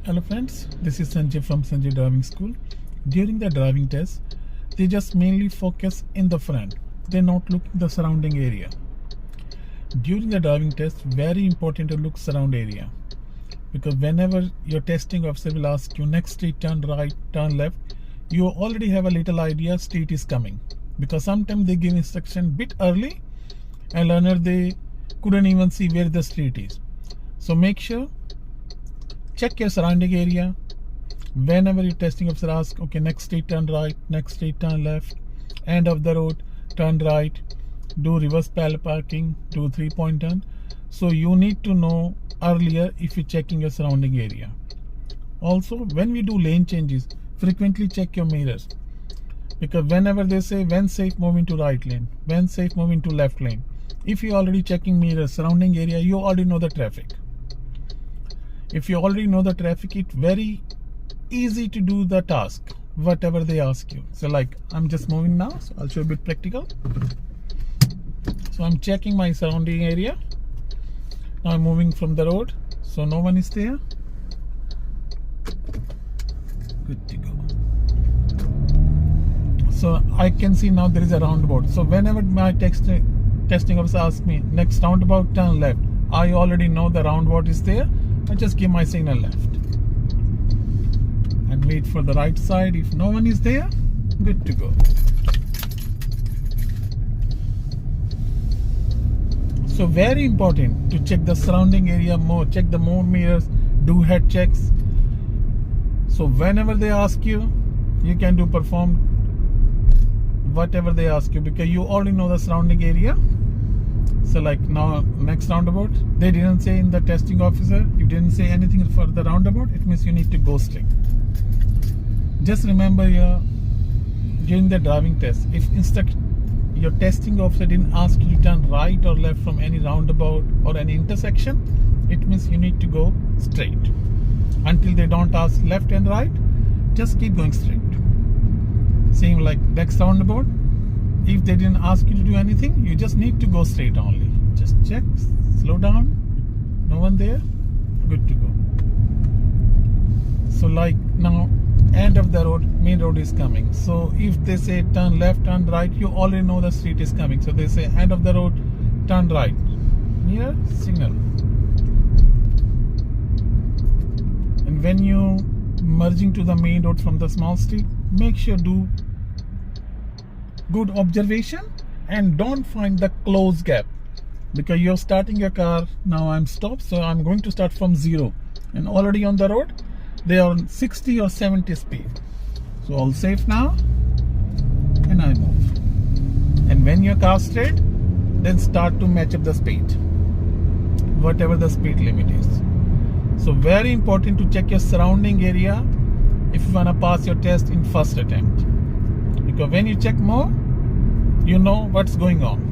Hello friends, this is Sanjay from Sanjay Driving School. During the driving test, they just mainly focus in the front. They not look the surrounding area. During the driving test, very important to look surround area. Because whenever your testing officer will ask you next street, turn right, turn left, you already have a little idea street is coming. Because sometimes they give instruction bit early and learner they couldn't even see where the street is. So make sure check your surrounding area. Whenever your testing officer asks, okay, next street turn right, next street turn left, end of the road turn right, do reverse parallel parking, do 3-point turn. So you need to know earlier if you're checking your surrounding area. Also, when we do lane changes, frequently check your mirrors. Because whenever they say when safe move into right lane, when safe move into left lane, if you're already checking mirrors, surrounding area, you already know the traffic. If you already know the traffic, it's very easy to do the task, whatever they ask you. So like, I'm just moving now, so I'll show you a bit practical. So I'm checking my surrounding area. Now I'm moving from the road, so no one is there. Good to go. So I can see now there is a roundabout. So whenever my testing officer asks me, next roundabout turn left, I already know the roundabout is there. I just give my signal left and wait for the right side. If no one is there, good to go. So very important to check the surrounding area more, check the more mirrors, do head checks. So whenever they ask you, you can perform whatever they ask you because you already know the surrounding area. So like now next roundabout, they didn't say in the testing officer, you didn't say anything for the roundabout, it means you need to go straight. Just remember during the driving test, if your testing officer didn't ask you to turn right or left from any roundabout or any intersection, it means you need to go straight. Until they don't ask left and right, just keep going straight. Same like next roundabout, if they didn't ask you to do anything, you just need to go straight only. Just check, slow down, no one there, good to go. So like now, end of the road, main road is coming. So if they say turn left, turn right, you already know the street is coming. So they say end of the road, turn right. Here, signal. And when you merging to the main road from the small street, make sure do good observation and don't find the close gap because you're starting your car. Now I'm stopped, so I'm going to start from 0 and already on the road they are on 60 or 70 speed. So all safe now and I move. And when your car straight, then start to match up the speed, whatever the speed limit is. So very important to check your surrounding area if you want to pass your test in first attempt. Because when you check more, you know what's going on.